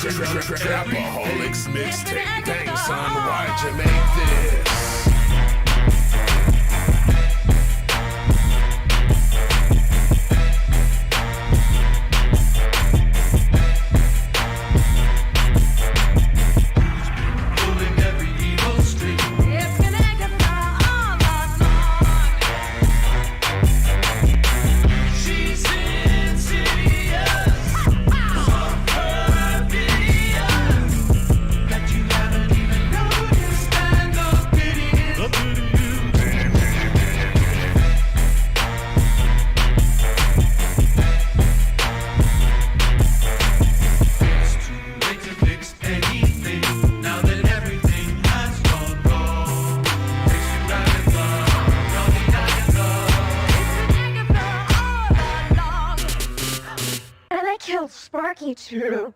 Trapaholics mixtape. Dang, son, why'd you make this? Sparky too.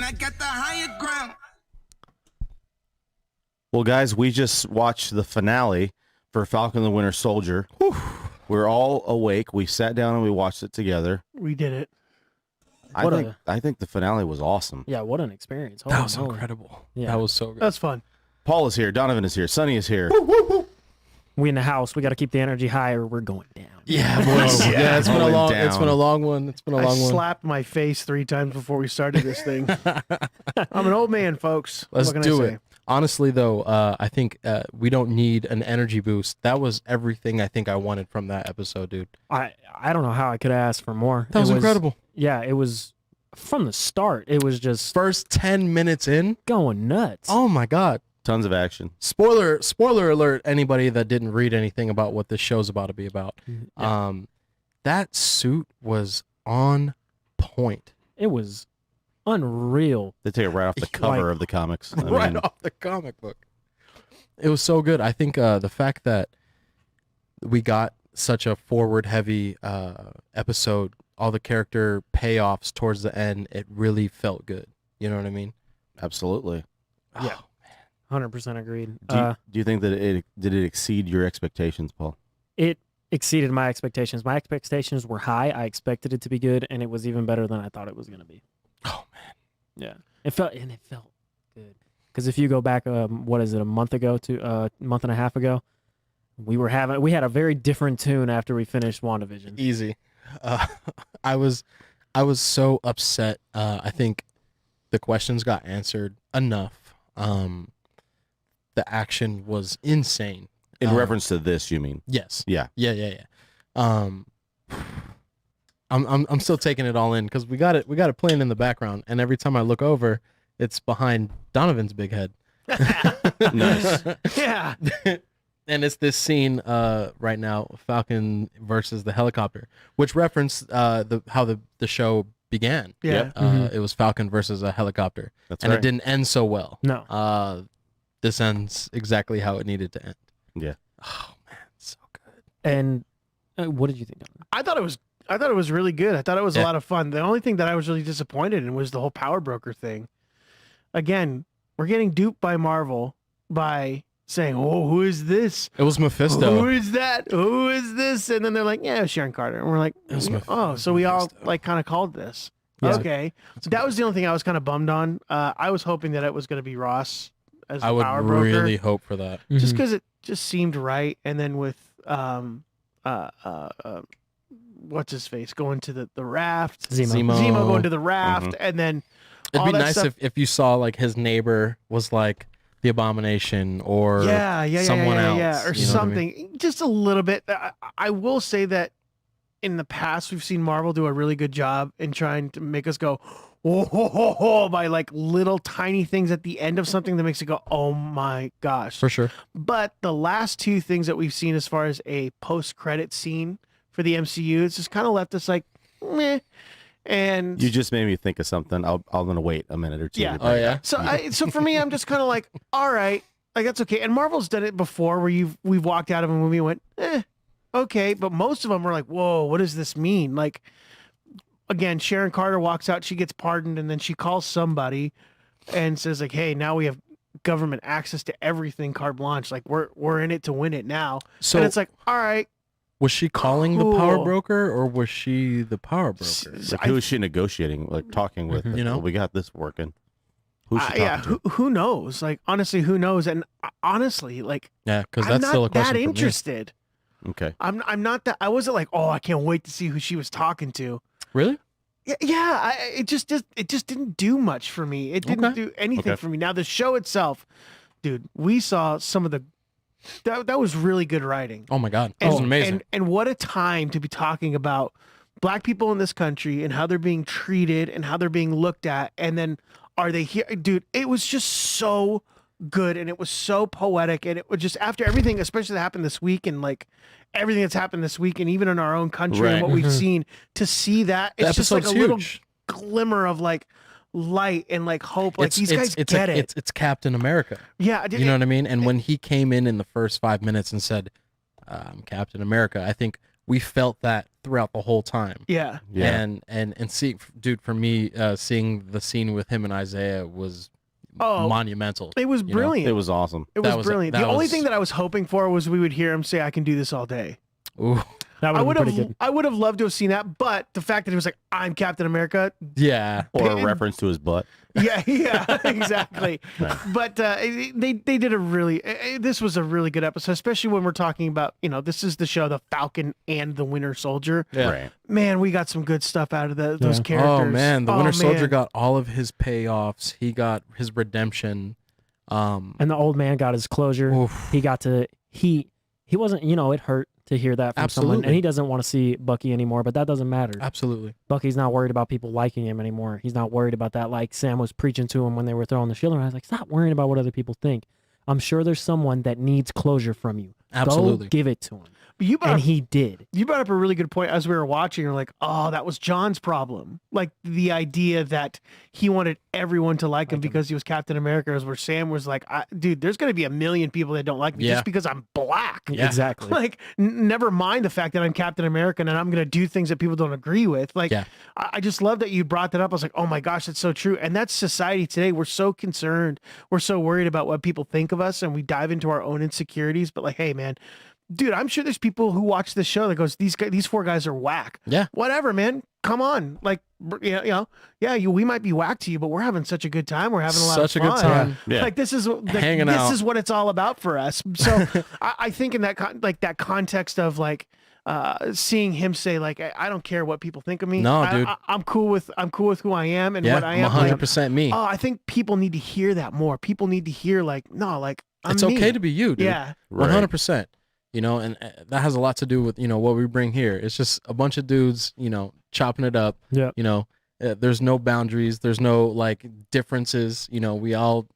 I got the higher ground. Well, guys, we just watched the finale for Falcon and the Winter Soldier. Whew. We're all awake. We sat down and we watched it together. We did it. I think the finale was awesome. Yeah, what an experience. That was incredible. Yeah. That was so good. That's fun. Paul is here. Donovan is here. Sonny is here. We in the house. We got to keep the energy high or we're going down. Yeah, boys. Yeah, it's been a long. It's been a long one. It's been a long I one. slapped my face 3 times before we started this thing. I'm an old man, folks. Let's What can do I say? it. Honestly, though, I think we don't need an energy boost. That was everything I think I wanted from that episode, dude. I don't know how I could ask for more. That was incredible. Yeah, it was from the start. It was just First 10 minutes in, going nuts. oh my god. Tons of action. Spoiler alert, anybody that didn't read anything about what this show's about to be about. Yeah. That suit was on point. It was unreal. They take it right off the cover Like- of the comics. I Right mean, off the comic book. It was so good. I think the fact that we got such a forward heavy episode, all the character payoffs towards the end, it really felt good. You know what I mean? absolutely. Yeah. 100% agreed. Do you think that did it exceed your expectations, Paul? It exceeded my expectations. My expectations were high. I expected it to be good, and it was even better than I thought it was going to be. Oh man. Yeah. It felt good. Because if you go back, what is it, a month ago to a month and a half ago, we had a very different tune after we finished WandaVision. Easy. I was so upset. I think the questions got answered enough. The action was insane. In reference to this, you mean? Yes. Yeah. Yeah. I'm still taking it all in because we got it playing in the background, and every time I look over, it's behind Donovan's big head. Nice. Yeah. And it's this scene right now, Falcon versus the helicopter, which referenced how the show began. Yeah. It was Falcon versus a helicopter. That's and right. it didn't end so well. No. This ends exactly how it needed to end. Yeah. Oh man, so good. And what did you think, Donovan? I thought it was really good. I thought it was a Yeah. lot of fun. The only thing that I was really disappointed in was the whole power broker thing. Again, we're getting duped by Marvel by saying, "Oh, who is this? It was Mephisto. Who is that? Who is this?" And then they're like, "Yeah, it was Sharon Carter." And we're like, It was "Oh, so we all Mephisto. like kind of called this." Yeah. Okay. That was the only thing I was kind of bummed on. I was hoping that it was going to be Ross as I the would power broker. really hope for that. Just Mhm. because it just seemed right. And then with what's his face going to the raft, Zemo. Zemo going to the raft, and then It'd all be that nice stuff. if you saw like his neighbor was like the Abomination or someone else, or you know what I mean? something. Just a little bit. I will say that in the past we've seen Marvel do a really good job in trying to make us go, whoa, ho, ho, ho, by like little tiny things at the end of something that makes it go, oh my gosh. For sure. But the last two things that we've seen as far as a post-credit scene for the MCU, it's just kind of left us like, meh. And You just made me think of something. I'm gonna wait a minute or two. Yeah. to bring Oh it yeah. up. so for me, I'm just kind of like, all right, like that's okay. And Marvel's done it before where we've walked out of a movie and went, okay. But most of them were like, whoa, what does this mean? Like, again, Sharon Carter walks out, she gets pardoned, and then she calls somebody and says like, hey, now we have government access to everything, carte blanche. Like we're in it to win it now. So And it's like, all right, was she calling the power Cool. broker or was she the power broker? Like, who is she negotiating? Like talking with? Mhm. Like, You know? well, we got this working. Who's she talking yeah, to? who knows? Like honestly, who knows? And honestly, like Yeah, because I'm that's not still a question that for me. interested. Okay. I'm not that. I wasn't like, oh, I can't wait to see who she was talking to. Really? Yeah. It just didn't do much for me. It didn't Okay. do anything Okay. for me. Now the show itself, dude, we saw some of the that was really good writing. Oh my god, that was amazing. And what a time to be talking about black people in this country and how they're being treated and how they're being looked at. And then are they here? Dude, it was just so good and it was so poetic. And it was just after everything, especially that happened this week and like everything that's happened this week and even in our own country and Right. what we've Mhm. seen, to see that, The it's just like a episode's little huge. glimmer of like light and like hope. Like these guys it's get like, it. It's Captain America. Yeah. You know what I mean? And when he came in the first 5 minutes and said, "I'm Captain America," I think we felt that throughout the whole time. Yeah. Yeah. And see, dude, for me, seeing the scene with him and Isaiah was Oh, monumental. It was you know? brilliant. It was awesome. It That was was- brilliant. that The only was- thing that I was hoping for was we would hear him say, "I can do this all day." Ooh, That I would would have been pretty good. I would have loved to have seen that, but the fact that he was like, "I'm Captain America," yeah. Or a And- reference to his butt. yeah, exactly. But they did a really. This was a really good episode, especially when we're talking about this is the show, the Falcon and the Winter Soldier. Yeah. Right. Man, we got some good stuff out of those Yeah. characters. Oh man, the Winter Soldier man. got all of his payoffs. He got his redemption. And the old man got his closure. Oof. He got to he wasn't, it hurt to hear that from someone, Absolutely. and he doesn't want to see Bucky anymore, but that doesn't matter. Absolutely. Bucky's not worried about people liking him anymore. He's not worried about that. Like Sam was preaching to him when they were throwing the shield around. I was like, stop worrying about what other people think. I'm sure there's someone that needs closure from you. Absolutely. Go give it to him. But you brought And up, he did. you brought up a really good point as we were watching. You're like, "Oh, that was John's problem." Like the idea that he wanted everyone to like him because he was Captain America, is where Sam was like, "Dude, there's going to be a million people that don't like me Yeah. just because I'm black." Yeah. Exactly. Like, never mind the fact that I'm Captain America and I'm going to do things that people don't agree with. Like, Yeah. I just love that you brought that up. I was like, oh my gosh, that's so true. And that's society today. We're so concerned. We're so worried about what people think of us, and we dive into our own insecurities. But like, hey, man, dude, I'm sure there's people who watch this show that goes, these four guys are whack. Yeah. Whatever, man. Come on. Like, we might be whack to you, but we're having such a good time. We're having a lot Such a of good fun. time. Yeah. Like this is Hanging out. This is what it's all about for us. So I think in that that context of like seeing him say like, I don't care what people think of me. No, dude. I'm cool with who I am and Yeah. what I am. I'm Like, 100% me. oh, I think people need to hear that more. People need to hear like, no, like I'm It's me. okay to be you, dude. Yeah. One hundred percent. And that has a lot to do with what we bring here. It's just a bunch of dudes, chopping it up. Yeah. There's no boundaries. There's no like differences. We all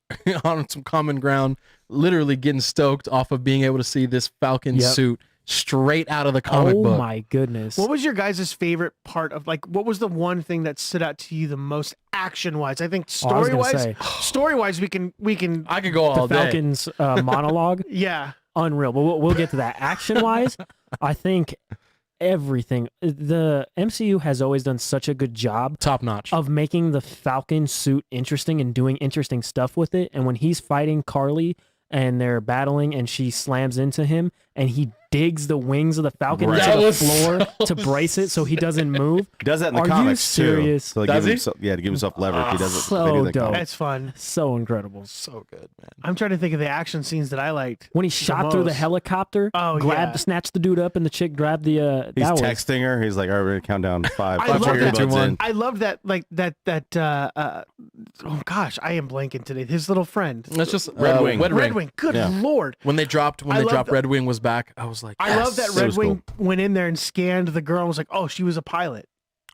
on some common ground. Literally getting stoked off of being able to see this Falcon Yep. suit straight out of the comic Oh book. my goodness. What was your guys' favorite part of like? What was the one thing that stood out to you the most action wise? I think Oh, I was story gonna wise, say, story wise, we can. I could go all the day. Falcons monologue, Yeah. unreal. But we'll get to that. Action wise, I think everything. The MCU has always done such a good job Top notch. of making the Falcon suit interesting and doing interesting stuff with it. And when he's fighting Carly and they're battling and she slams into him and he digs the wings of the Falcon Right. into That the was floor so to brace it so he doesn't move. He does that in the Are you comics serious? too. So, like, Does give he? himself, yeah, to give himself leverage. He does it. So they do that in dope. comics. That's fun. So incredible. So good, man. I'm trying to think of the action scenes that I liked. When he shot through the most. helicopter, Oh, grabbed, yeah. snatched the dude up, and the chick grabbed the. He's that was, texting her. He's like, all right, we're gonna count down 5. I Put love your that. earbuds in. I love that, like oh gosh, I am blanking today. His little friend, That's just Red Wing. Red Wing. Good Yeah. lord. When they dropped I love Red Wing was back, I was like, I love that It Red was Wing went in there and scanned the girl and was like, oh, she was a pilot.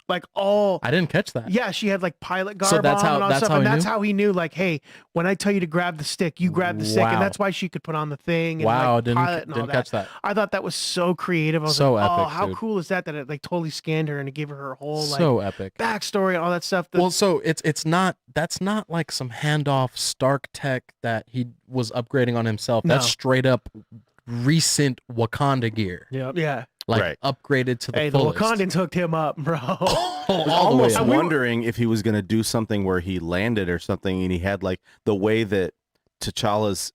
Like all I didn't catch that. yeah, she had like pilot garb So that's on how- and all that's stuff, how and he that's knew? how he knew. Like, hey, when I tell you to grab the stick, you grab the stick, Wow. and that's why she could put on the thing. And Wow, like, pilot and all didn't catch that. I thought that was so creative. I was So like, oh, epic, how dude. cool is that? That it like totally scanned her and it gave her her whole like So epic. backstory and all that stuff. Well, so it's not that's not like some handoff Stark tech that he was upgrading on himself. That's No. straight up recent Wakanda gear, Yep. yeah. like Right. upgraded to the Hey, the fullest. Wakandans hooked him up, bro. I was All the way almost up. wondering if he was going to do something where he landed or something, and he had like the way that T'Challa's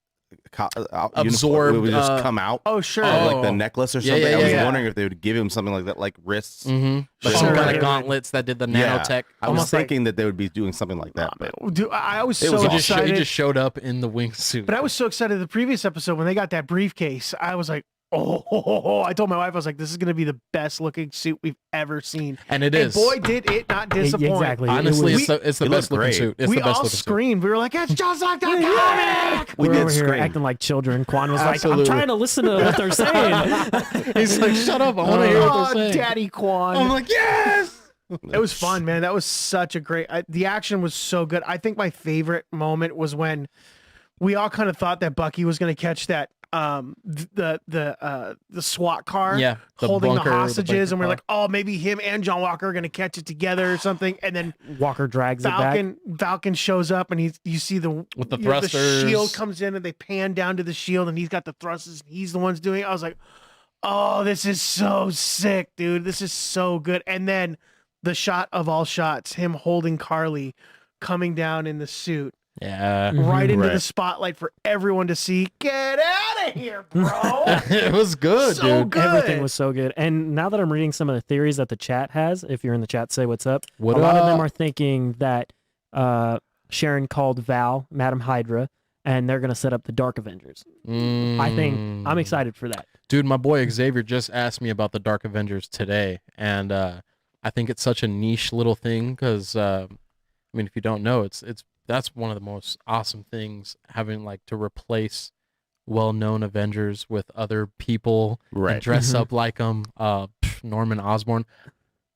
Absorbed, uniform would just come out, Oh sure. of, like Oh. the necklace or Yeah, something. yeah, I was yeah. wondering if they would give him something like that, like wrists. Mm-hmm. Like Sure. some kind Right. of gauntlets that did the Yeah. nanotech. I was Almost like- thinking that they would be doing something like that. But Dude, I was It so was He awesome. just, he excited. just showed up in the wingsuit. But I was so excited the previous episode when they got that briefcase. I was like, oh, I told my wife, I was like, this is going to be the best looking suit we've ever seen. and it And is. boy, did it not disappoint. Exactly. Honestly, It was- it's the He best looked looking great. suit. It's We the best all looking suit. screamed. We were like, it's just like the comic. we We're did over here scream. acting like children. Quan was Absolutely. like, I'm trying to listen to what they're saying. He's like, shut up! I want to hear what Oh, they're saying. Daddy Quan. I'm like, yes. It was fun, man. That was such a great. The action was so good. I think my favorite moment was when we all kind of thought that Bucky was going to catch that the SWAT car, Yeah, the holding bunker- the the hostages, bunker and we're car. like, oh, maybe him and John Walker are going to catch it together or something, and then Walker drags it back. Falcon shows up, and you see the With the you know, thrusters. the shield comes in, and they pan down to the shield, and he's got the thrusters, and he's the one's doing it. I was like, oh, this is so sick, dude. This is so good. And then the shot of all shots, him holding Carly, coming down in the suit, Yeah, right into the Right. spotlight for everyone to see. Get out of here, bro. it was good, So dude. good. Everything was so good. And now that I'm reading some of the theories that the chat has, if you're in the chat, say what's up. What a lot of them up? are thinking that Sharon called Val, Madam Hydra, and they're going to set up the Dark Avengers. I think I'm excited for that. Dude, my boy Xavier just asked me about the Dark Avengers today, and I think it's such a niche little thing because, I mean, if you don't know, that's one of the most awesome things, having like to replace well-known Avengers with other people and Right. dress up like them. Norman Osborn.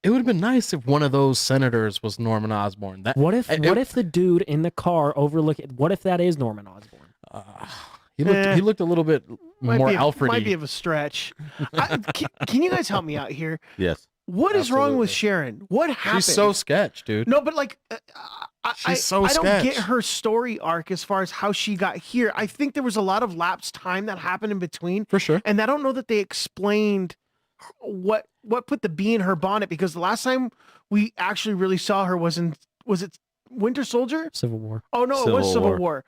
It would have been nice if one of those senators was Norman Osborn. That What if it- what if the dude in the car overlooking? What if that is Norman Osborn? Eh. he looked a little bit more Might Alfred-y. be of a stretch. Can you guys help me out here? Yes. What is wrong with Absolutely. Sharon? What happened? She's so sketch, dude. No, but like, She's so I don't get sketch. her story arc as far as how she got here. I think there was a lot of lapsed time that happened in between, For sure. and I don't know that they explained what put the bee in her bonnet, because the last time we actually really saw her was it Winter Soldier? Civil War. Oh no, it was Civil Civil War. War.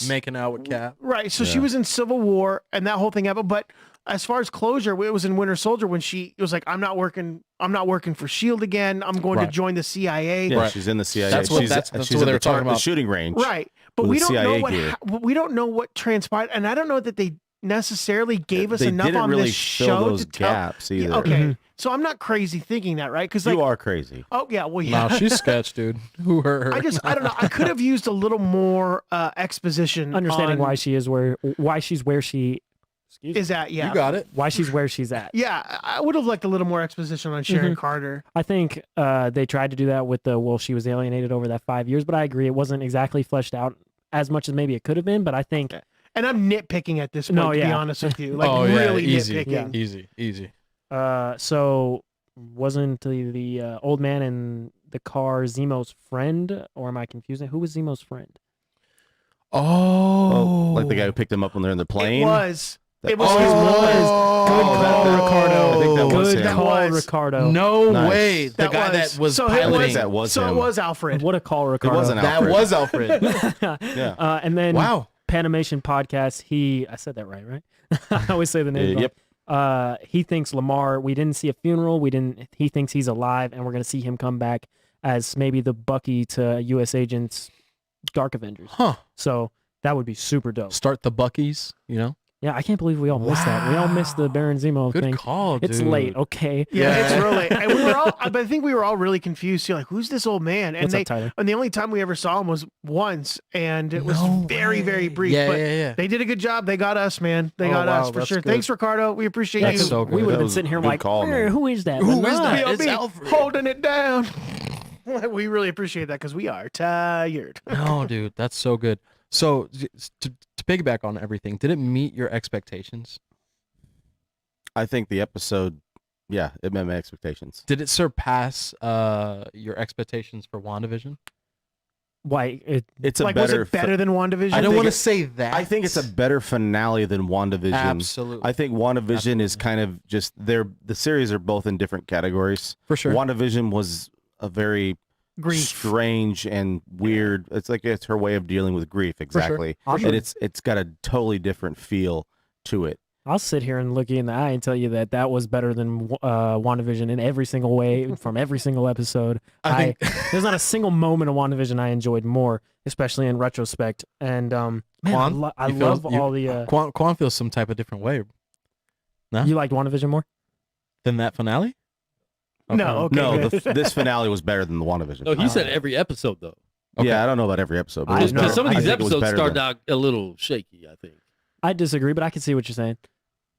Making out with Cap. Right. So she Yeah. was in Civil War and that whole thing happened. But as far as closure, it was in Winter Soldier when she was like, I'm not working for SHIELD again. I'm going Right. to join the CIA. Yeah, Right. she's in the CIA. That's what- she's, that's she's what at they the were talking the about. shooting range. Right. But with we don't know CIA what gear. we don't know what transpired, and I don't know that they necessarily gave us They enough didn't on really this fill show those to tell. gaps Yeah, either. okay. Mhm. So I'm not crazy thinking that, right? Because like, You are crazy. oh yeah, well yeah. No, she's sketch, dude. Who hurt her? I don't know. I could have used a little more exposition. Understanding on, why she's where she is that yeah. You got it. why she's where she's at. Yeah, I would have liked a little more exposition on Sharon Mhm. Carter. I think they tried to do that with she was alienated over that 5 years, but I agree it wasn't exactly fleshed out as much as maybe it could have been. But I think And I'm nitpicking at this point, No, to be yeah. honest with you. Like Oh, yeah, really easy. nitpicking. Easy. so wasn't the old man in the car Zemo's friend, or am I confusing? Who was Zemo's friend? Oh, like the guy who picked him up when they're in the plane. It was. That- It was Oh, his boys. Good Oh, call, that- Ricardo. I think that was Good him. call, That was- Ricardo. No Nice. way. The guy that was So it piloting. That was so him. it was Alfred. What a call, It Ricardo. wasn't that Alfred. was Alfred. Yeah. And then Wow. Panimation Podcast. I said that right? I always say the name. Yep. He thinks Lamar. We didn't see a funeral. He thinks he's alive, and we're gonna see him come back as maybe the Bucky to U.S. Agents, Dark Avengers. Huh. So that would be super dope. Start the Buckies, you know? Yeah, I can't believe we all missed that. We all missed the Baron Zemo Good thing. call, dude. It's late, okay. Yeah, it's really. And we were all. But I think we were all really confused. You're like, who's this old man? And What's up, Tyler? and the only time we ever saw him was once, and it was No very, very way. brief. Yeah, but yeah. they did a good job. They got us, man. They Oh, got wow, us for that's sure. good. Thanks, Ricardo. We appreciate That's you. so good. We would have That been was sitting here good like, call, man. who is that? Who is Nah. that? I'll It's be Alfred. holding it down. We really appreciate that because we are tired. No, dude, that's so good. So to piggyback on everything, did it meet your expectations? I think the episode, yeah, it met my expectations. Did it surpass your expectations for WandaVision? Why? It's a Like, was better. it better than WandaVision? I don't think want to it- say that. I think it's a better finale than WandaVision. Absolutely. I think WandaVision is kind of just the series are both in different categories. For sure. WandaVision was a very Grief. strange and weird. It's like it's her way of dealing with grief, exactly. For sure. And it's got a totally different feel to it. I'll sit here and look you in the eye and tell you that was better than WandaVision in every single way from every single episode. I There's not a single moment of WandaVision I enjoyed more, especially in retrospect. And man, Quan, I you feel- love all the. Quan feels some type of different way You liked WandaVision more? than that finale. No, okay. No, good. this finale was better than the WandaVision. No, he said every episode though. Yeah, I don't know about every episode. But it was know. Because better. some of I these think it was episodes better started than- out a little shaky. I think I disagree, but I can see what you're saying.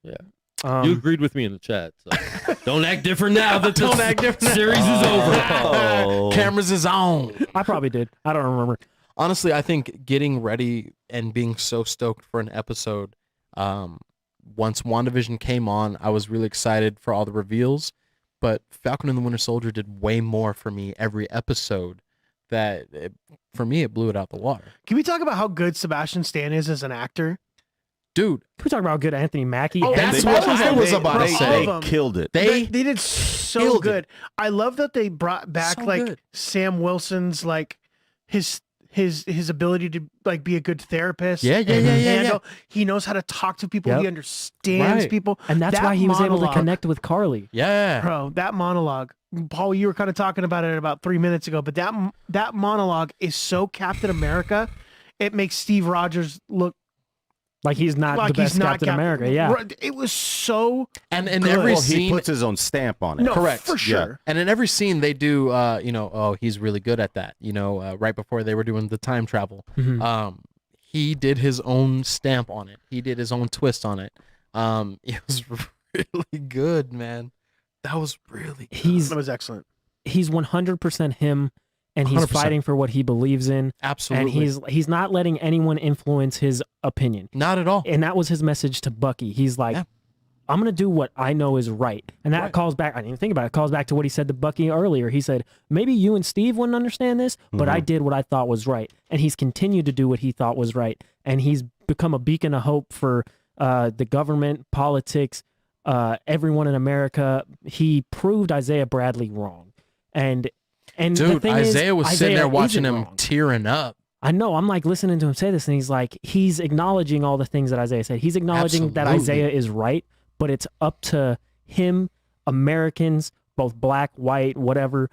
Yeah. you agreed with me in the chat. So. Don't act different now that Don't this act different. series is over. Oh. Cameras is on. I probably did. I don't remember. Honestly, I think getting ready and being so stoked for an episode, once WandaVision came on, I was really excited for all the reveals. But Falcon and the Winter Soldier did way more for me every episode. For me, it blew it out the water. Can we talk about how good Sebastian Stan is as an actor? Dude, Can we talk about how good Anthony Mackie? Oh, and that's Sebastian what I Stan was is? about to They, say. all they of them. killed it. They They did so killed good. it. I love that they brought back So like good. Sam Wilson's like his ability to like be a good therapist. Yeah, yeah, and yeah, yeah, handle- He knows how to talk to people. Yep. He understands Right. people. And that's That why he was able to monologue- connect with Carly. Yeah. Bro, that monologue, Paul, you were kind of talking about it about 3 minutes ago, but that monologue is so Captain America. It makes Steve Rogers look Like he's not like the best he's not Captain America. Yeah. Right, it was so And in Good. every Well, he scene, puts his own stamp on it. no, Correct. for sure. and in every scene they do, oh, he's really good at that. Right before they were doing the time travel, Mhm. he did his own stamp on it. He did his own twist on it. It was really good, man. That was really good. He's That was excellent. 100% him, and he's 100%. fighting for what he believes in, Absolutely. and he's not letting anyone influence his opinion. not at all. And that was his message to Bucky. He's like, Yeah. I'm gonna do what I know is right, and that Right. calls back. I didn't even think about it. Calls back to what he said to Bucky earlier. He said, maybe you and Steve wouldn't understand this, but I did what I thought was right, and he's continued to do what he thought was right, and he's become a beacon of hope for the government, politics, everyone in America. He proved Isaiah Bradley wrong, and the Dude, thing is, Isaiah was sitting there Isaiah watching isn't him wrong. tearing up. I know. I'm like listening to him say this, and he's like, he's acknowledging all the things that Isaiah said. He's acknowledging that Absolutely. Isaiah is right, but it's up to him, Americans, both black, white, whatever,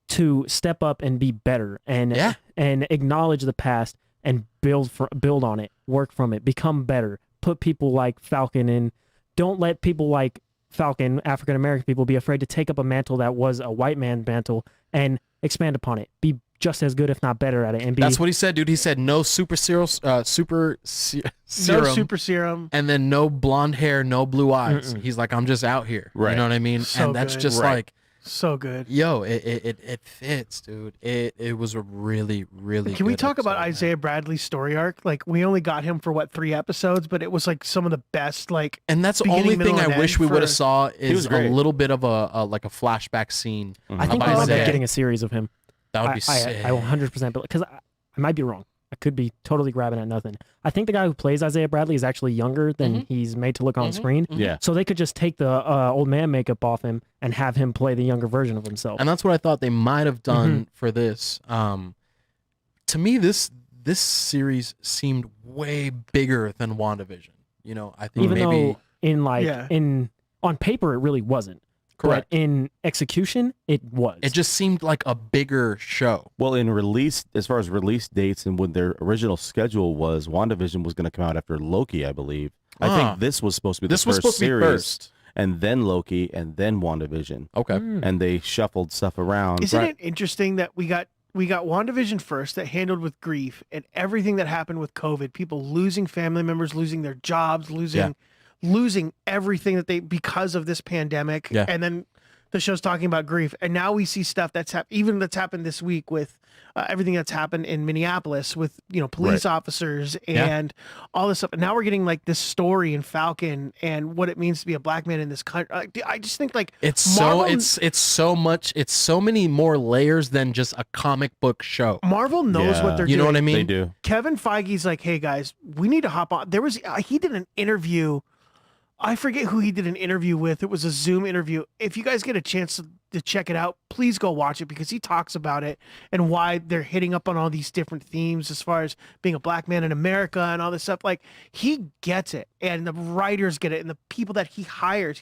to step up and be better and Yeah. and acknowledge the past and build on it, work from it, become better. Put people like Falcon in. Don't let people like Falcon, African American people, be afraid to take up a mantle that was a white man's mantle and expand upon it. Be just as good, if not better, at it. And be That's what he said, dude. He said no serum, No super serum. and then no blonde hair, no blue eyes. He's like, I'm just out here. Right. You know what I mean? So and that's good. just Right. like, So good. yo, it fits, dude. It was a really, really Can we good talk about episode, man. Isaiah Bradley's story arc? Like, we only got him for what, 3 episodes, but it was like some of the best. Like, And that's the beginning, only middle, thing and I wish end we would for- have saw was is a great. little bit of a like a flashback scene. I think of we might be Isaiah. getting a series of him. That would be sick. I 100% because I might be wrong. I could be totally grabbing at nothing. I think the guy who plays Isaiah Bradley is actually younger than he's made to look on screen. Yeah. So they could just take the old man makeup off him and have him play the younger version of himself. And that's what I thought they might have done for this. To me, this series seemed way bigger than WandaVision. I think Even maybe though in like Yeah. in On paper, it really wasn't. Correct. But in execution, it was. It just seemed like a bigger show. Well, in release, as far as release dates and when their original schedule was, WandaVision was going to come out after Loki, I believe. I think this was supposed to be the first series, and then Loki, and then WandaVision. Okay. And they shuffled stuff around. Isn't it interesting that we got WandaVision first that handled with grief and everything that happened with COVID, people losing family members, losing their jobs, losing everything that they because of this pandemic. Yeah. And then the show's talking about grief, and now we see stuff that's happened this week with everything that's happened in Minneapolis with police officers and all this stuff. And now we're getting like this story in Falcon and what it means to be a black man in this country. I just think like it's so many more layers than just a comic book show. Marvel knows what they're doing. You know what I mean? They do. Kevin Feige's like, hey guys, we need to hop on. He did an interview. I forget who he did an interview with. It was a Zoom interview. If you guys get a chance to check it out, please go watch it because he talks about it and why they're hitting up on all these different themes as far as being a black man in America and all this stuff. Like, he gets it, and the writers get it, and the people that he hires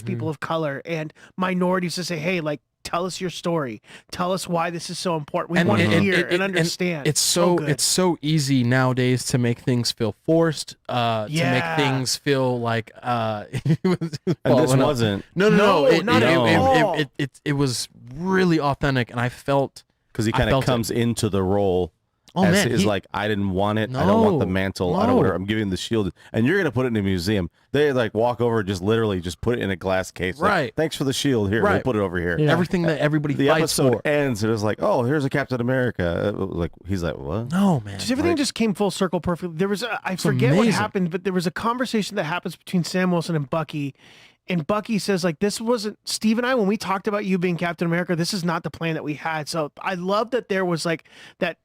people of color and minorities to say, hey, like, tell us your story. Tell us why this is so important. We want to hear and understand. It's so easy nowadays to make things feel forced. To make things feel like and this wasn't. No. It it was really authentic, and I felt because he kind of comes into the role. Like, I didn't want it. I don't want the mantle. I don't want it. I'm giving the shield, and you're gonna put it in a museum. They like walk over, just literally just put it in a glass case. Like, right. Thanks for the shield. Here, we'll put it over here. Yeah. Everything that everybody the fights episode for. ends, and it's like, oh, here's a Captain America. Like, he's like, what? No, man. Everything just came full circle perfectly. There was I forget what amazing. happened, but there was a conversation that happens between Sam Wilson and Bucky. And Bucky says, like, this wasn't Steve and I, when we talked about you being Captain America, this is not the plan that we had. So I love that there was like that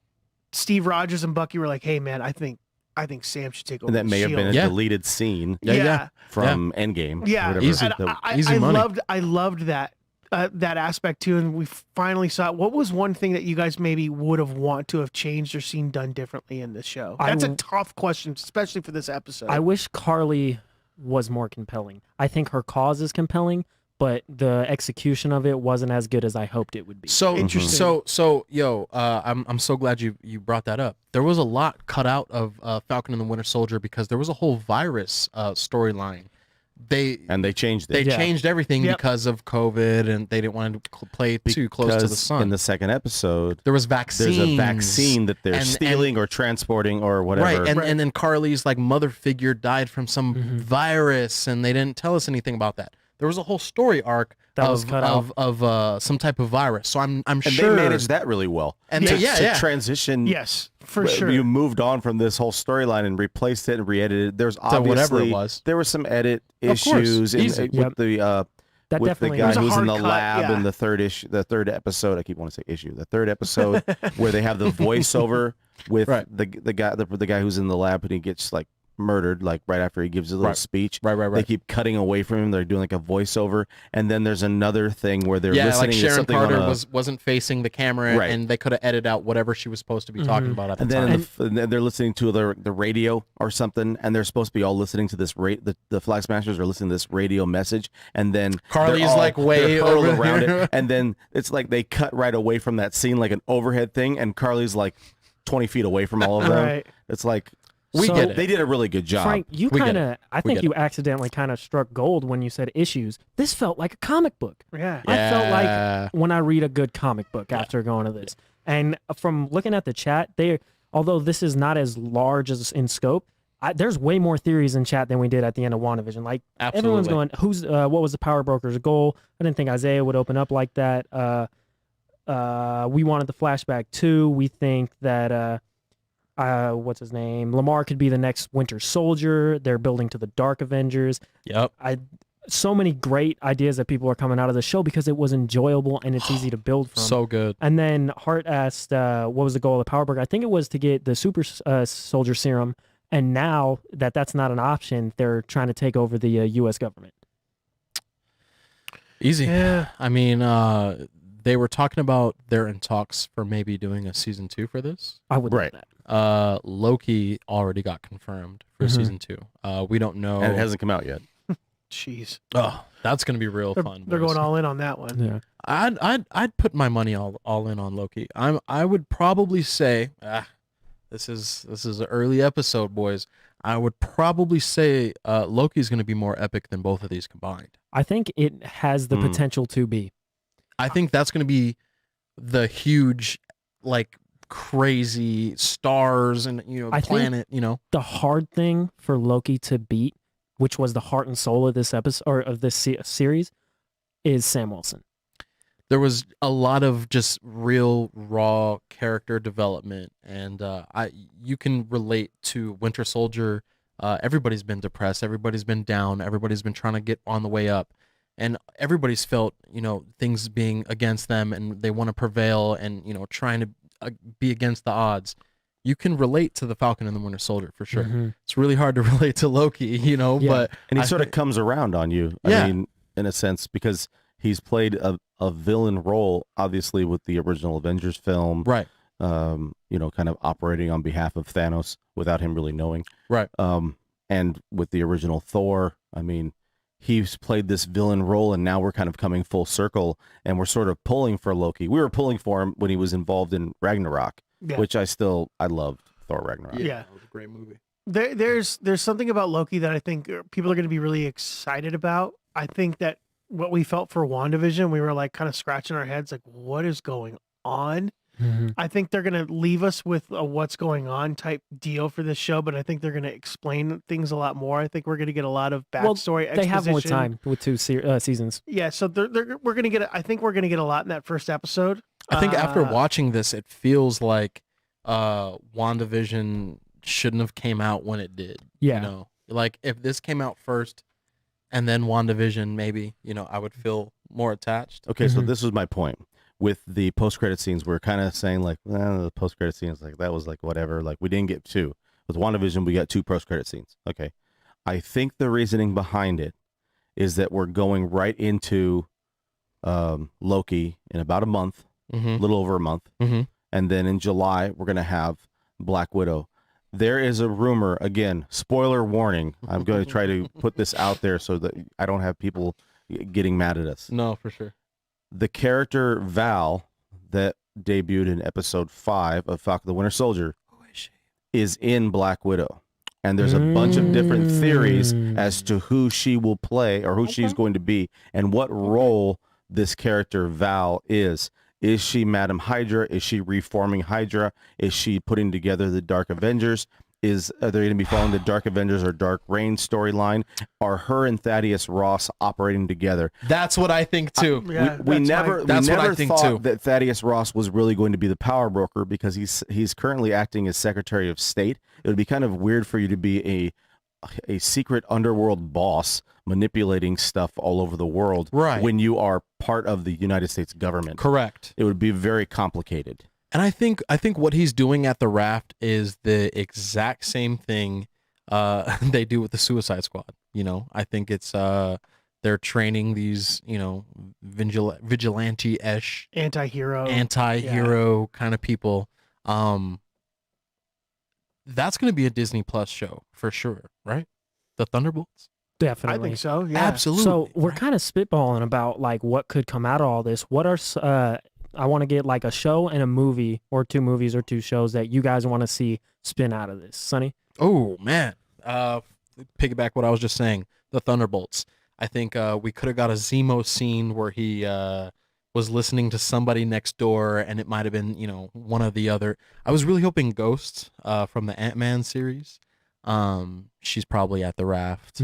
Steve Rogers and Bucky were like, hey man, I think Sam should take over. And that the may have been a shield. deleted scene from Endgame. Yeah. Easy. And Easy money. I loved that aspect too. And we finally saw it. What was one thing that you guys maybe would have want to have changed or seen done differently in this show? That's a tough question, especially for this episode. I wish Carly was more compelling. I think her cause is compelling, but the execution of it wasn't as good as I hoped it would be. So Interesting. I'm so glad you brought that up. There was a lot cut out of Falcon and the Winter Soldier because there was a whole virus storyline. They changed it. They changed everything because of COVID, and they didn't want to play too close to the sun. In the second episode, there was vaccines. There's a vaccine that they're stealing or transporting or whatever. Right, and then Carly's like mother figure died from some virus, and they didn't tell us anything about that. There was a whole story arc of some type of virus. So I'm sure they managed that really well. And to transition. Yes, for sure. You moved on from this whole storyline and replaced it and re-edited. There's obviously whatever it was. There were some edit issues with the guy who's in the lab in the third episode. I keep wanting to say issue. The third episode where they have the voiceover with the guy who's in the lab and he gets like murdered like right after he gives a little speech. Right. They keep cutting away from him. They're doing like a voiceover, and then there's another thing where they're listening like Sharon to something Carter wasn't facing the camera, and they could have edited out whatever she was supposed to be talking about at the time. And then they're listening to the radio or something, and they're supposed to be all listening to this the Flag Smashers are listening to this radio message, and then Carly's like way hurled over around it, and then it's like they cut right away from that scene like an overhead thing, and Carly's like 20 feet away from all of them. Right. It's like We get it. They did a really good job. Frank, I think you accidentally kind of struck gold when you said issues. This felt like a comic book. Yeah. I felt like when I read a good comic book after going to this. And from looking at the chat, although this is not as large as in scope, there's way more theories in chat than we did at the end of WandaVision. Like, everyone's going, what was the power broker's goal? I didn't think Isaiah would open up like that. We wanted the flashback too. We think that what's his name? Lamar could be the next Winter Soldier. They're building to the Dark Avengers. Yep. So many great ideas that people are coming out of the show because it was enjoyable and it's easy to build from. So good. And then Hart asked, what was the goal of the Power Broker? I think it was to get the Super Soldier Serum. And now that that's not an option, they're trying to take over the U.S. government. Easy. Yeah. I mean, they were talking about they're in talks for maybe doing a season 2 for this. I would love that. Loki already got confirmed for season 2. We don't know. And it hasn't come out yet. jeez. Oh, that's gonna be real fun. They're boys. going all in on that one. Yeah. I'd put my money all in on Loki. I would probably say this is an early episode, boys. I would probably say Loki's going to be more epic than both of these combined. I think it has the potential to be. I think that's going to be the huge, like, crazy stars and planet. The hard thing for Loki to beat, which was the heart and soul of this episode or of this series, is Sam Wilson. There was a lot of just real raw character development, and you can relate to Winter Soldier. Everybody's been depressed, everybody's been down, everybody's been trying to get on the way up, and everybody's felt things being against them, and they want to prevail, and trying to be against the odds. You can relate to the Falcon and the Winter Soldier for sure. Mm-hmm. It's really hard to relate to Loki, but he sort of comes around on you. I mean, in a sense, because he's played a villain role, obviously, with the original Avengers film. Right. Kind of operating on behalf of Thanos without him really knowing. Right. And with the original Thor, I mean, he's played this villain role, and now we're kind of coming full circle, and we're sort of pulling for Loki. We were pulling for him when he was involved in Ragnarok, which I loved Thor Ragnarok. Yeah. That was a great movie. There's something about Loki that I think people are going to be really excited about. I think that what we felt for WandaVision, we were like kind of scratching our heads, like, what is going on? Mm-hmm. I think they're going to leave us with a what's going on type deal for this show, but I think they're going to explain things a lot more. I think we're going to get a lot of backstory. Well, they have more time with 2 seasons. Yeah, so we're going to get. I think we're going to get a lot in that first episode. I think after watching this, it feels like WandaVision shouldn't have came out when it did. Yeah, like if this came out first and then WandaVision, maybe I would feel more attached. Okay, so this was my point. With the post-credit scenes, we're kind of saying like, the post-credit scenes, like that was like whatever. Like we didn't get 2. With WandaVision, we got 2 post-credit scenes. Okay, I think the reasoning behind it is that we're going right into Loki in about a month, a little over a month, and then in July we're gonna have Black Widow. There is a rumor, again, spoiler warning. I'm going to try to put this out there so that I don't have people getting mad at us. No, for sure. The character Val that debuted in episode 5 of Falcon the Winter Soldier is in Black Widow. And there's a bunch of different theories as to who she will play or who she's going to be and what role this character Val is. Is she Madam Hydra? Is she reforming Hydra? Is she putting together the Dark Avengers? Are they going to be following the Dark Avengers or Dark Reign storyline? Are her and Thaddeus Ross operating together? That's what I think too. We never thought that Thaddeus Ross was really going to be the power broker because he's currently acting as Secretary of State. It would be kind of weird for you to be a secret underworld boss manipulating stuff all over the world when you are part of the United States government. Correct. It would be very complicated. And I think what he's doing at the raft is the exact same thing they do with the Suicide Squad. I think it's they're training these vigilante-ish anti-hero kind of people. That's going to be a Disney Plus show for sure, right? The Thunderbolts. Definitely. I think so. Yeah, absolutely. So we're kind of spitballing about like what could come out of all this. What are I want to get like a show and a movie or 2 movies or 2 shows that you guys want to see spin out of this. Sonny? Oh, man. Piggyback what I was just saying. The Thunderbolts. I think we could have got a Zemo scene where he was listening to somebody next door and it might have been, one of the other. I was really hoping Ghost from the Ant-Man series. She's probably at the raft.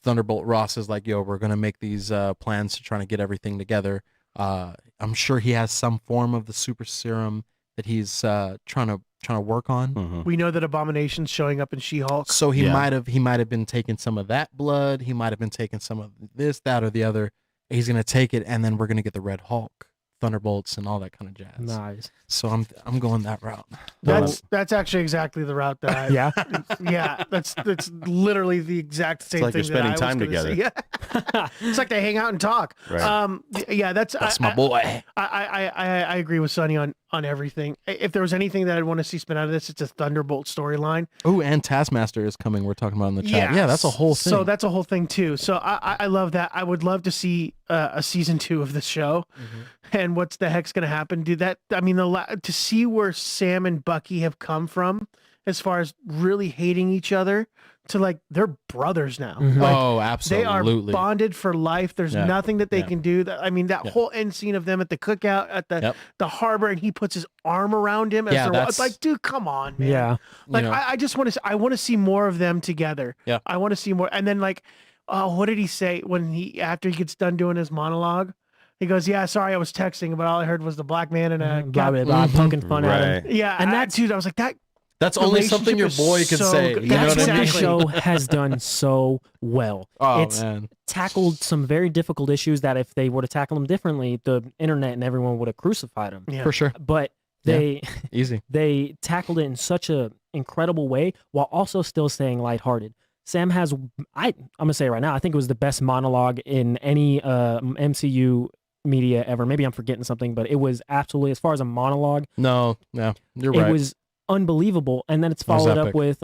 Thunderbolt Ross is like, yo, we're going to make these plans to try to get everything together. I'm sure he has some form of the super serum that he's trying to work on. We know that Abomination's showing up in She-Hulk. So he might have been taking some of that blood. He might have been taking some of this, that, or the other. He's going to take it, and then we're going to get the Red Hulk, Thunderbolts, and all that kind of jazz. Nice. So I'm going that route. That's actually exactly the route that I that's literally the exact same like thing. You're spending time together. Yeah. It's like they hang out and talk. Right. That's my boy. I agree with Sonny on on everything. If there was anything that I'd want to see spin out of this, it's a Thunderbolt storyline. Oh, and Taskmaster is coming. We're talking about in the chat. Yeah, that's a whole thing. So that's a whole thing too. So I love that. I would love to see a season 2 of the show. And what's the heck's going to happen? Do that. I mean, to see where Sam and Bucky have come from as far as really hating each other to like they're brothers now. Like, oh, absolutely. They are bonded for life. There's nothing that they can do. I mean, that whole end scene of them at the cookout at the harbor, and he puts his arm around him. It's like, dude, come on, man. Yeah. Like, I just want to. I want to see more of them together. Yeah. I want to see more. And then like, what did he say when after he gets done doing his monologue? He goes, "Yeah, sorry, I was texting, but all I heard was the black man and a blah, blah, blah, poking fun at him." Yeah, and that dude, I was like, That's only something your boy can say. Good. You know That's what I what mean? the show has done so well. Oh, it's man. tackled some very difficult issues that if they were to tackle them differently, the internet and everyone would have crucified them. Yeah. For sure. But they Easy. they tackled it in such a incredible way while also still staying lighthearted. Sam has, I'm gonna say it right now, I think it was the best monologue in any MCU media ever. Maybe I'm forgetting something, but it was absolutely, as far as a monologue, No, you're right. it was unbelievable. And then it's That was followed up epic. with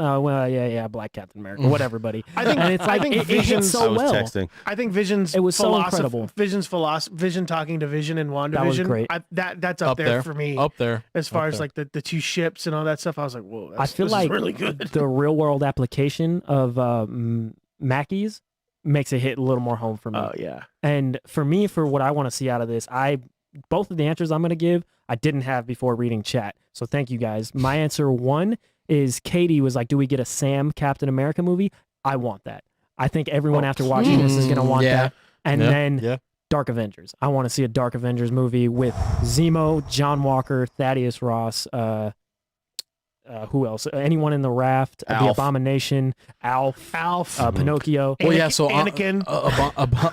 Black Captain America, whatever, buddy. I think. And it's I like think it Vision's. hits so well. Texting. I think Vision's. It was so incredible. Vision's philosophy. Vision talking to Vision and WandaVision. That was great. That's up there for me. Up there. As far Up as there. like the two ships and all that stuff, I was like, whoa. I feel this like is really good. the real world application of Mackey's makes it hit a little more home for me. Oh yeah. And for me, for what I want to see out of this, both of the answers I'm going to give, I didn't have before reading chat. So thank you guys. My answer 1 is Katie was like, do we get a Sam Captain America movie? I want that. I think everyone after watching this is going to want that. And then Dark Avengers. I want to see a Dark Avengers movie with Zemo, John Walker, Thaddeus Ross, who else? Anyone in the raft? The Abomination, Alf, Pinocchio. Well, yeah. So Anakin.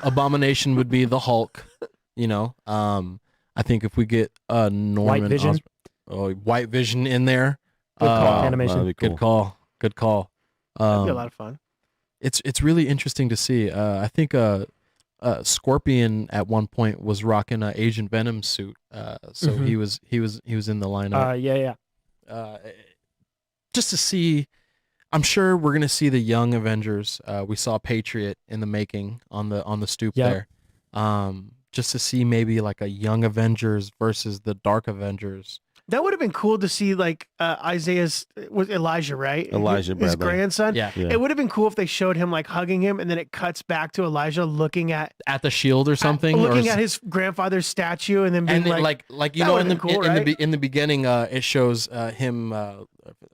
Abomination would be the Hulk. You know, I think if we get Norman White Vision. White Vision in there, Good call. Animation. that'd be cool. Good call. That'd be a lot of fun. It's really interesting to see. I think Scorpion at one point was rocking an Agent Venom suit, so he was in the lineup. Just to see, I'm sure we're gonna see the young Avengers. We saw Patriot in the making on the stoop there. Just to see maybe like a young Avengers versus the Dark Avengers. That would have been cool to see, like Isaiah's was Elijah, right? Elijah his Bradley. grandson. Yeah. It would have been cool if they showed him like hugging him, and then it cuts back to Elijah looking at the shield or something, looking at his grandfather's statue, and then being like you know, in the beginning, it shows him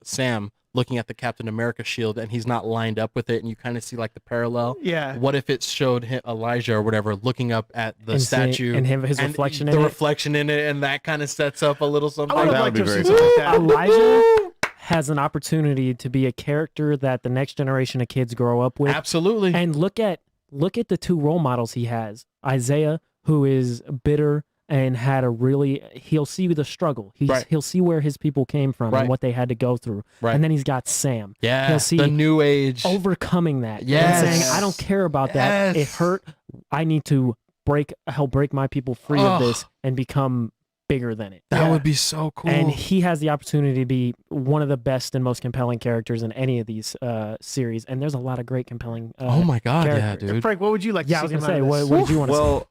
Sam looking at the Captain America shield, and he's not lined up with it, and you kind of see like the parallel. Yeah. What if it showed Elijah or whatever looking up at the statue and his reflection in the it? reflection in it, and that kind of sets up a little something. I would have That liked would to be have very seen something like that. Elijah has an opportunity to be a character that the next generation of kids grow up with. Absolutely. And look at the two role models he has. Isaiah, who is bitter and he'll see the struggle. He'll see where his people came from and what they had to go through. Right. And then he's got Sam. Yeah. He'll see the new age. overcoming that. Yes. And saying, I don't care about that. It hurt. I need to help break my people free of this and become bigger than it. That would be so cool. And he has the opportunity to be one of the best and most compelling characters in any of these series. And there's a lot of great compelling oh my God, characters. yeah, dude. Frank, what would you like to see? Yeah, I was going to come say, out of this? what did you want to say? Well,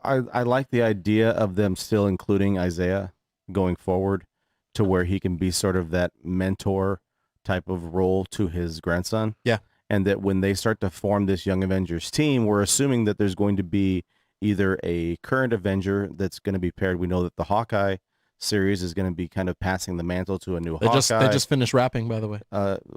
I like the idea of them still including Isaiah going forward to where he can be sort of that mentor type of role to his grandson. Yeah. And that when they start to form this Young Avengers team, we're assuming that there's going to be either a current Avenger that's going to be paired. We know that the Hawkeye series is going to be kind of passing the mantle to a new Hawkeye. They just finished rapping, by the way.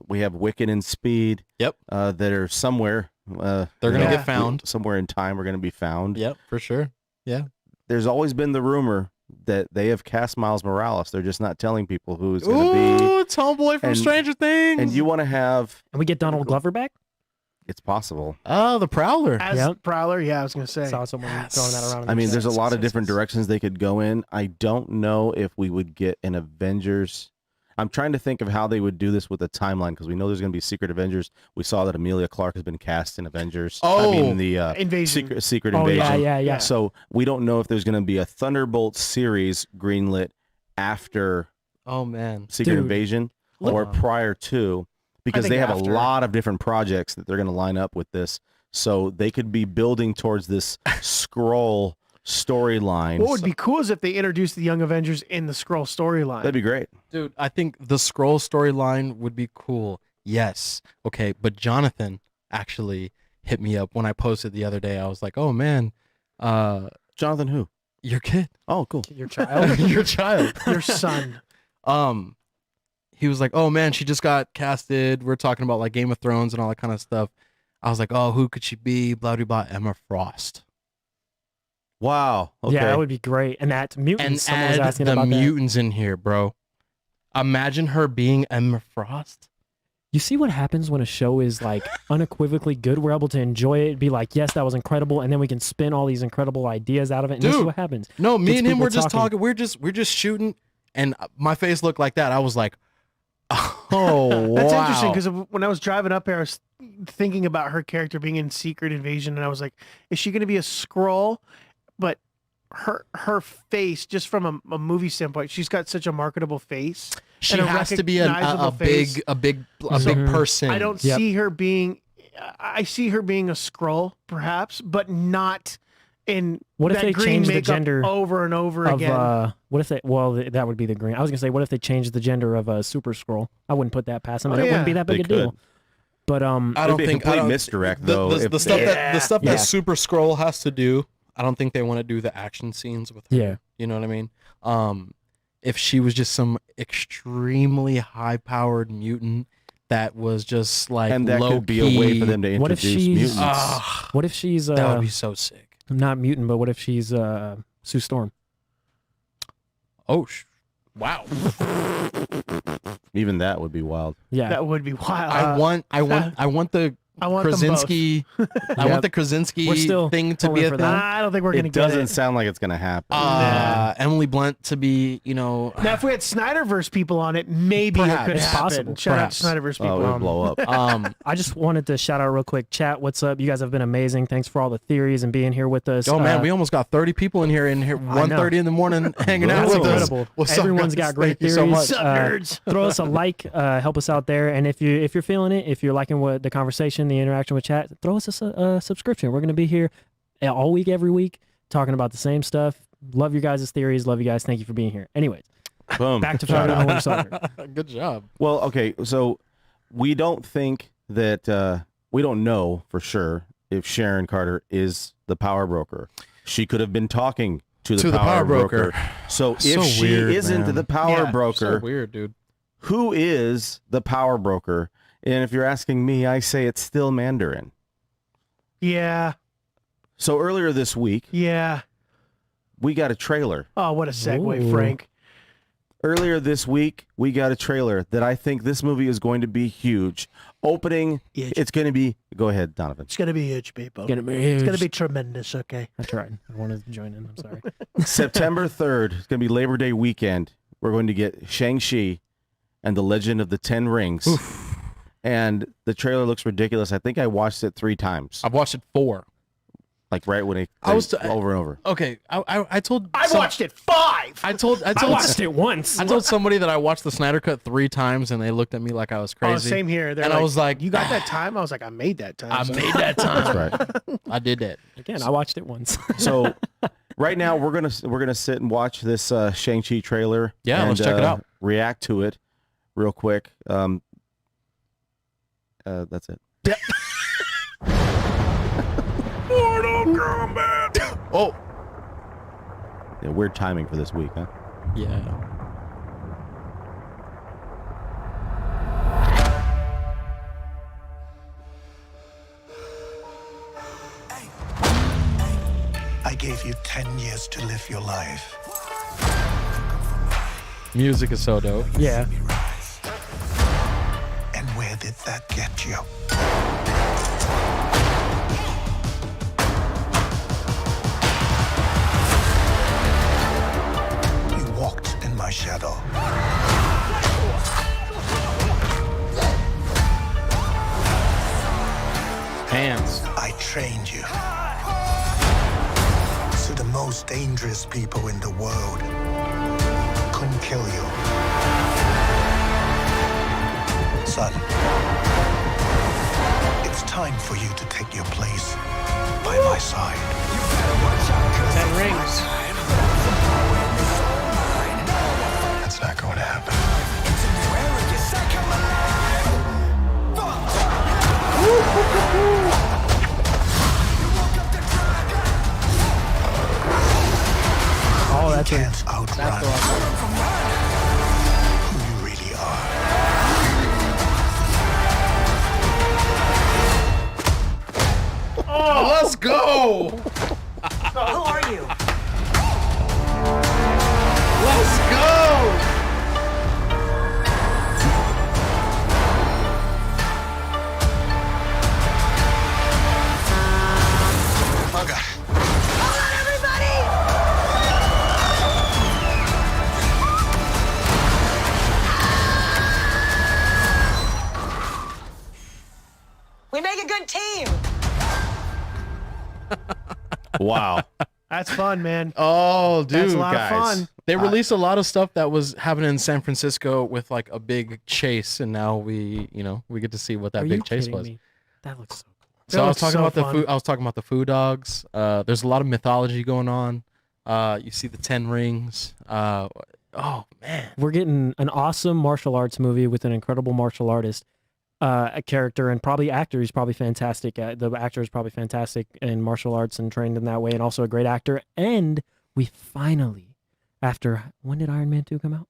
We have Wiccan and Speed. Yep. That are somewhere. They're going to get found. Somewhere in time, we're going to be found. Yep, for sure. Yeah. There's always been the rumor that they have cast Miles Morales. They're just not telling people who's going to be. Ooh, it's Homeboy from Stranger Things. And you want to have... And we get Donald Glover back? It's possible. Oh, the Prowler. As Prowler, yeah, I was going to say. Saw someone throwing that around. I mean, there's a lot of different directions they could go in. I don't know if we would get an Avengers... I'm trying to think of how they would do this with the timeline, because we know there's going to be Secret Avengers. We saw that Emilia Clarke has been cast in Avengers. Oh, I mean, the Invasion. Secret Invasion. Yeah. So we don't know if there's going to be a Thunderbolts series greenlit after Oh man, Secret Dude. Invasion or prior to, because think they have after. a lot of different projects that they're going to line up with this. So they could be building towards this Skrull storyline. What would be cool is if they introduced the Young Avengers in the Skrull storyline. That'd be great. dude, I think the Skrull storyline would be cool. Yes, okay, but Jonathan actually hit me up when I posted the other day. I was like, oh man, Jonathan who? your kid, Oh, cool. Your child. your child. Your son. He was like, oh man, she just got casted. We're talking about like Game of Thrones and all that kind of stuff. I was like, oh, who could she be? Blah blah blah. Emma Frost. Wow. Okay. Yeah, that would be great. And that mutants. And Someone was add asking the about that. mutants in here, bro. Imagine her being Emma Frost. You see what happens when a show is like unequivocally good? We're able to enjoy it, be like, yes, that was incredible, and then we can spin all these incredible ideas out of it. And this is Dude. what happens. No, me Gets and him people were just talking. talking. We're just shooting, and my face looked like that. I was like, oh, That's wow. interesting because when I was driving up here, I was thinking about her character being in Secret Invasion, and I was like, is she going to be a Skrull? But her face, just from a movie standpoint, she's got such a marketable face. She and a has to be a recognizable face. big Mhm. person. I don't Yep. see her being. I see her being a Skrull, perhaps, but not in. What if that they green change the makeup gender over and over Of again? what if they? Well, that would be the green. I was gonna say, what if they changed the gender of a Super Skrull? I wouldn't put that past them. Oh, It yeah. wouldn't be that big They a deal. could. But I It'd don't be a think complete I don't- misdirect, the, though. The, if the stuff they- that Yeah. that Super Skrull has to do. I don't think they want to do the action scenes with her. Yeah. You know what I mean? If she was just some extremely high-powered mutant that was just like and that low could be a way key, for them to What if introduce she's- mutants. what if she's that would be so sick. not mutant, but what if she's Sue Storm? Oh, wow! Even that would be wild. Yeah. That would be wild. I want the I want them both. Krasinski. I want the Krasinski We're still thing to be pulling a for thing. that. I don't think we're gonna It get doesn't it. sound like it's going to happen. Emily Blunt to be, Now, if we had Snyderverse people on it, maybe Perhaps. it could It's happen. possible. Shout Perhaps. out to Snyderverse people. Oh, it would blow up. I just wanted to shout out real quick. Chat, what's up? You guys have been amazing. Thanks for all the theories and being here with us. oh man, we almost got 30 people in here 1:30 in the morning hanging out That's with us. incredible. What's up, Everyone's guys? got great Thank you theories. so much. What's up, nerds? Throw us a like, help us out there, and if you're feeling it, if you're liking what the conversation, the interaction with chat, throw us a subscription. We're going to be here all week, every week, talking about the same stuff. Love your guys' theories. Love you guys. Thank you for being here. Anyways, Boom. back to Falcon and the Winter Soldier. Good job. Well, okay, so we don't think that we don't know for sure if Sharon Carter is the power broker. She could have been talking to the power broker. So if So she weird, isn't man. the power Yeah, broker, So weird, dude. who is the power broker? And if you're asking me, I say it's still Mandarin. Yeah, So earlier this week, yeah. we got a trailer. Oh, what a segue, Ooh. Frank. Earlier this week, we got a trailer that I think this movie is going to be huge. Opening, Huge. it's going to be. Go ahead, Donovan. It's gonna be huge, people. Gonna be It's gonna huge. be tremendous. Okay. I tried. I wanted to join in. I'm sorry. September 3rd, it's going to be Labor Day weekend. We're going to get Shang-Chi and the Legend of the Ten Rings. And the trailer looks ridiculous. I think I watched it 3 times, I've watched it 4. like right when it I was over and over. Okay, I told I watched it 5. I told I watched it once. I told somebody that I watched the Snyder Cut 3 times, and they looked at me like I was Oh, crazy. same here. They're And I was like, "You got that time?" I was like, "I made that time." I son." made that time. That's right. I did that. Again, I watched it once. So right now we're gonna sit and watch this Shang-Chi trailer. Yeah, and, let's check it out. React to it real quick. That's it. Oh, Yeah, weird timing for this week, huh? yeah. I gave you 10 years to live your life. Music is so dope. Yeah. And where did that get you? You walked in my shadow. Hands. I trained you. So the most dangerous people in the world couldn't kill you. Son, it's time for you to take your place by my side. 10 rings. That's not going to happen. Oh, that's You right. can't outrun who you really are. Oh, let's go. Who are you? Let's go. Oh, God. We make a good team. Wow. That's fun, man. Oh, dude, That's a lot guys. of fun. They released a lot of stuff that was happening in San Francisco with like a big chase, and now we get to see what that Are big you chase kidding was. me? That looks so cool. So That I was looks talking so about the fun. food. I was talking about the food dogs. There's a lot of mythology going on. You see the 10 rings. Oh man, We're getting an awesome martial arts movie with an incredible martial artist, a character, and probably actor. He's probably fantastic. The actor is probably fantastic in martial arts and trained in that way, and also a great actor. And we finally, after when did Iron Man 2 come out?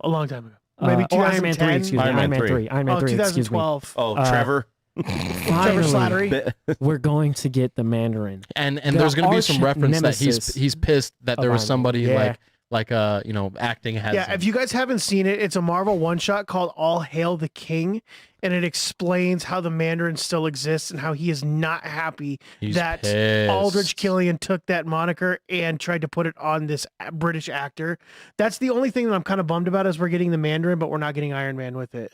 A long time ago. Maybe or Iron Man 3, 2010? excuse me. Iron Man 3. Iron Man Oh, 3, excuse me. 2012. Oh, Uh, Trevor. Trevor Finally, Slattery. we're going to get the Mandarin. and The there's gonna be arch some reference that nemesis he's pissed that there of was Iron Man. somebody Yeah. acting as Yeah, him. if you guys haven't seen it, it's a Marvel one-shot called All Hail the King, and it explains how the Mandarin still exists and how he is not happy He's that pissed. Aldrich Killian took that moniker and tried to put it on this British actor. That's the only thing that I'm kind of bummed about is we're getting the Mandarin, but we're not getting Iron Man with it.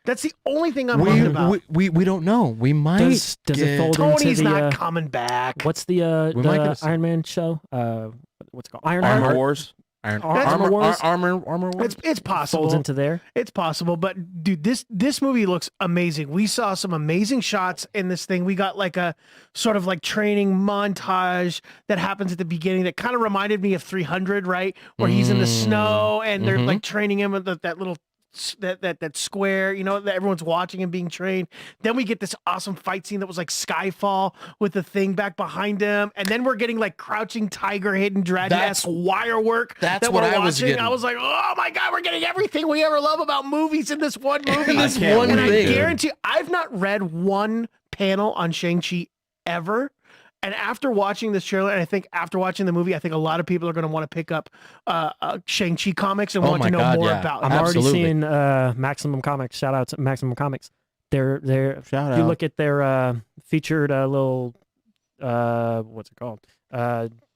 That's the only thing I'm bummed about. we don't know. We might Does it get- fold Tony's into the not coming back. what's the We might get a- Iron Man show? What's it called? Armor Armor Wars. Armor Wars? Armor Wars? It's possible. folds into there. It's possible, but dude, this movie looks amazing. We saw some amazing shots in this thing. We got like a sort of like training montage that happens at the beginning that kind of reminded me of 300, right? Where he's in the snow and they're like training him with that little that square, you know, that everyone's watching him being trained. Then we get this awesome fight scene that was like Skyfall with the thing back behind him, and then we're getting like Crouching Tiger, Hidden Dragon-esque wire work. That's that what we're I was watching. getting. I was like, oh my god, we're getting everything we ever love about movies in this one movie. This can't one and I thing. guarantee I've not read one panel on Shang-Chi ever. And after watching this trailer, and I think after watching the movie, I think a lot of people are going to want to pick up Shang-Chi comics and Oh want my to know God, more yeah. about I'm it. already Absolutely. seeing Maximum Comics. Shout out to Maximum Comics. They're Shout you out. look at their featured little what's it called?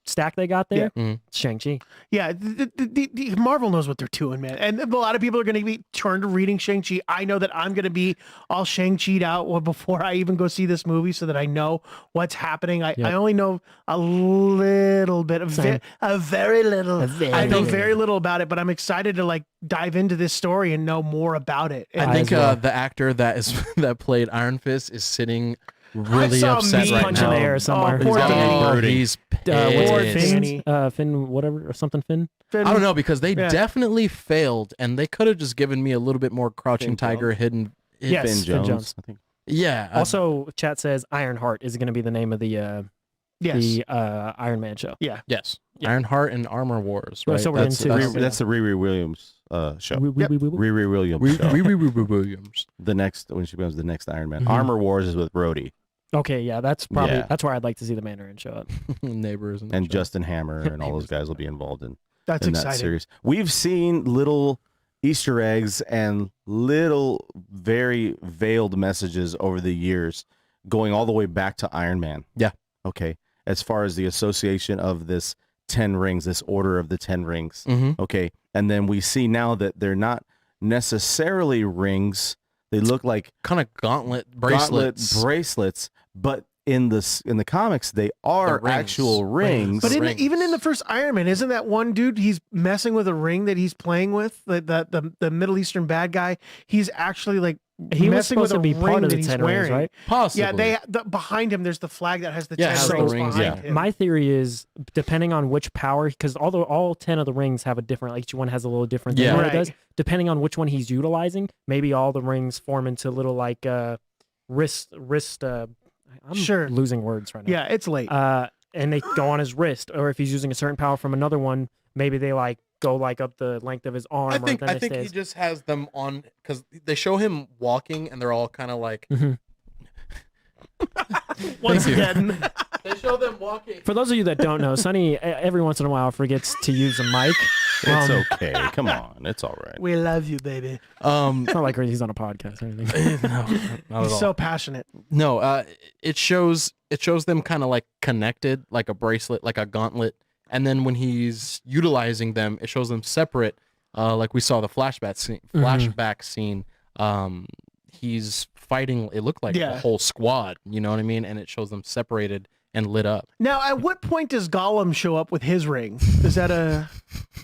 Stack they got there. Shang-Chi. Yeah, the Marvel knows what they're doing, man. And a lot of people are going to be turned to reading Shang-Chi. I know that I'm going to be all Shang-Chi'd out before I even go see this movie so that I know what's happening. I only know a little bit, a very little. I know very little about it, but I'm excited to like dive into this story and know more about it. I And think as well. the actor that played Iron Fist is sitting really saw a upset meme right punch in now. the air somewhere. Oh, poor He's got Danny. a- He's what's Poor it? pissed. Danny. Finn, whatever, or something. Finn. Finn- I don't know because they Yeah. definitely failed, and they could have just given me a little bit more Crouching Finn Tiger, Hidden. Yes, Finn Finn Jones. Jones. I think. Yeah. Also, chat says Ironheart is going to be the name of the yes. Iron Man show. Yeah. yes. Yeah. Ironheart and Armor Wars. So Right. we're that's, into- that's, That's the Riri Williams show. Yep. Riri Williams show. Williams. The next when she becomes the next Iron Man. Armor Wars is with Rhodey Okay, yeah, that's probably Yeah. that's where I'd like to see the Mandarin show up. Neighbors and, and shit. Justin Hammer and all those guys will be involved in That's that exciting. series. We've seen little Easter eggs and little very veiled messages over the years going all the way back to Iron Man. Yeah. Okay. As far as the association of this 10 rings, this order of the 10 rings. Mhm. Okay. And then we see now that they're not necessarily rings. They look like kind of gauntlet gauntlet bracelets. bracelets, but in the comics, they are actual rings. But even in the first Iron Man, isn't that one dude? He's messing with a ring that he's playing with. The Middle Eastern bad guy. He's actually like he was messing with supposed a to be ring part of that the he's 10 wearing. rings, right? Possibly. Yeah, behind him, there's the flag that has the 10 has the rings rings, behind him. My theory is depending on which power, because all 10 of the rings have a different, like each one has a little different thing that it does. Depending on which one he's utilizing, maybe all the rings form into little like wrist. I'm losing words right now. Yeah, it's late. And they go on his wrist, or if he's using a certain power from another one, maybe they like go like up the length of his arm. I think he just has them on because they show him walking and they're all kind of like. Once again, they show them walking. For those of you that don't know, Sonny every once in a while forgets to use a mic. It's okay. Come on, it's all right. We love you, baby. It's not like he's on a podcast or anything. No, not at all. He's so passionate. No, it shows them kind of like connected, like a bracelet, like a gauntlet, and then when he's utilizing them, it shows them separate. Like we saw the flashback scene. He's fighting. It looked like a whole squad. You know what I mean? And it shows them separated and lit up. Now, at what point does Gollum show up with his ring? Is that a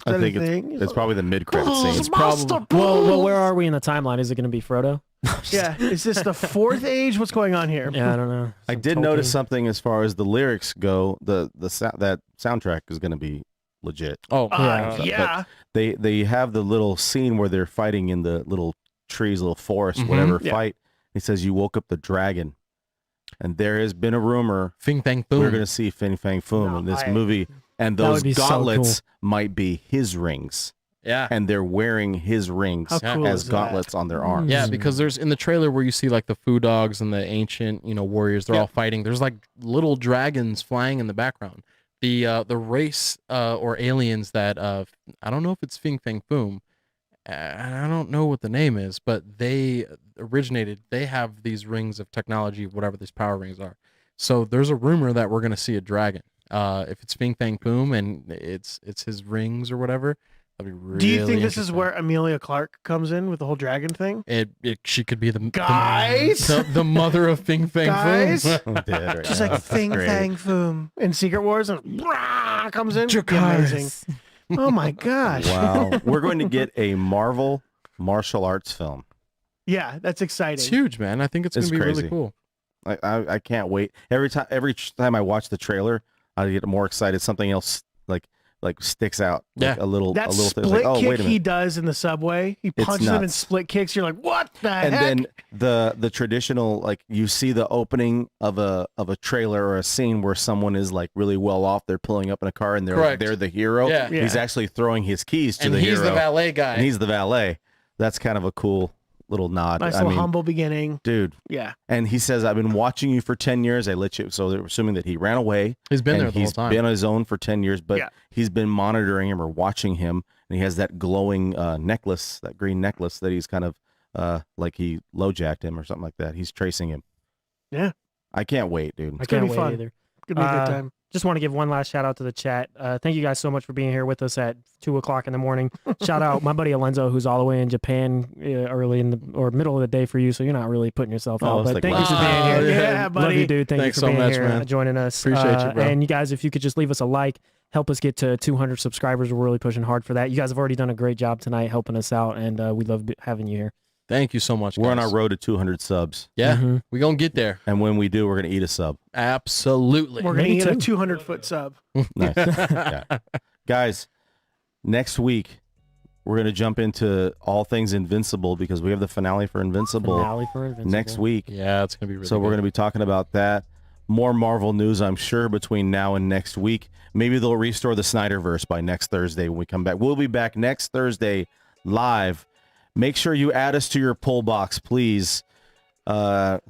I think thing? it's probably the mid-credit scene. It's probably. Well, where are we in the timeline? Is it going to be Frodo? Yeah, is this the fourth age? What's going on here? Yeah, I don't know. I did notice something as far as the lyrics go. That soundtrack is going to be legit. Oh, yeah. But they have the little scene where they're fighting in the little trees, little forest, whatever fight. He says, "You woke up the dragon," and there has been a rumor. Fing Fang Foom. We're going to see Fing Fang Foom in this movie, and those gauntlets might be his rings. Yeah, and they're wearing his rings as gauntlets on their arms. Yeah, because there's in the trailer where you see like the Foo Dogs and the ancient, warriors. They're all fighting. There's like little dragons flying in the background. The race or aliens that I don't know if it's Fing Fang Foom. I don't know what the name is, but they originated. They have these rings of technology, whatever these power rings are. So there's a rumor that we're going to see a dragon. If it's Fing Fang Foom and it's his rings or whatever, that'd be really. Do you think this is where Amelia Clark comes in with the whole dragon thing? She could be the guys, the mother of Fing Fang Foom. She's like Fing Fang Foom in Secret Wars, and comes in. Amazing. Oh my gosh! Wow, we're going to get a Marvel martial arts film. Yeah, that's exciting. It's huge, man. I think it's going to be really cool. I can't wait. Every time I watch the trailer, I get more excited. Something else like sticks out. Like a little split thing. Like, oh, kick wait a minute. he does in the subway. He punches him in split kicks. You're like, what the heck? And then the traditional, like, you see the opening of a trailer or a scene where someone is like really well off. They're pulling up in a car and they're the hero. Yeah. He's actually throwing his keys to and the hero. He's the valet guy. And he's the valet. That's kind of a cool little nod. Nice little humble beginning. Dude. Yeah. And he says, I've been watching you for 10 years. I let you. So they're assuming that he ran away. He's been there the whole time. He's been on his own for 10 years, but he's been monitoring him or watching him. And he has that glowing necklace, that green necklace that he's kind of like he low-jacked him or something like that. He's tracing him. Yeah. I can't wait, dude. It's going to be fun. Either. It's going to be a good time. Just want to give one last shout out to the chat. Thank you guys so much for being here with us at 2:00 in the morning. Shout out my buddy Alenzo, who's all the way in Japan early in the or middle of the day for you, so you're not really putting yourself out. But thank you for being here. Yeah, buddy. Love you, dude. Thanks for being so much, here, man. Joining us. Appreciate you, bro. And you guys, if you could just leave us a like, help us get to 200 subscribers. We're really pushing hard for that. You guys have already done a great job tonight helping us out, and we love having you here. Thank you so much, guys. We're on our road to 200 subs. Yeah, we're going to get there. And when we do, we're going to eat a sub. Absolutely. We're going to eat a 200-foot sub. Nice. Yeah. Guys, next week, we're going to jump into all things Invincible because we have the finale for Invincible, next week. Yeah, it's going to be really So we're going to be talking about that. More Marvel news, I'm sure, between now and next week. Maybe they'll restore the Snyderverse by next Thursday when we come back. We'll be back next Thursday live. Make sure you add us to your pull box, please.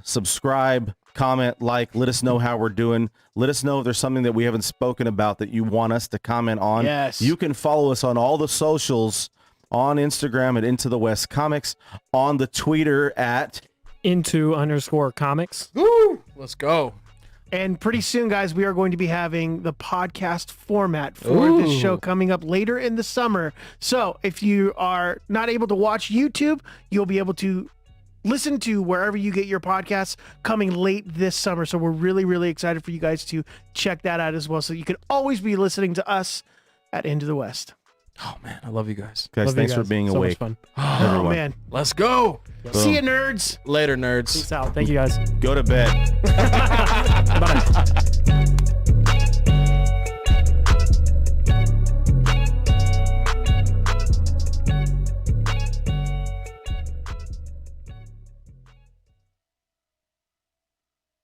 Subscribe, comment, like. Let us know how we're doing. Let us know if there's something that we haven't spoken about that you want us to comment on. Yes. You can follow us on all the socials, on Instagram at Into the West Comics, on the Twitter at Into_comics. Woo! Let's go. And pretty soon, guys, we are going to be having the podcast format for this show coming up later in the summer. So if you are not able to watch YouTube, you'll be able to listen to wherever you get your podcasts, coming late this summer. So we're really, really excited for you guys to check that out as well. So you can always be listening to us at Into the West. Oh man, I love you guys. Guys, thanks for being so awake. Much fun. Oh man, Let's go. see you, nerds. Later, nerds. Peace out. Thank you guys. Go to bed. Bye.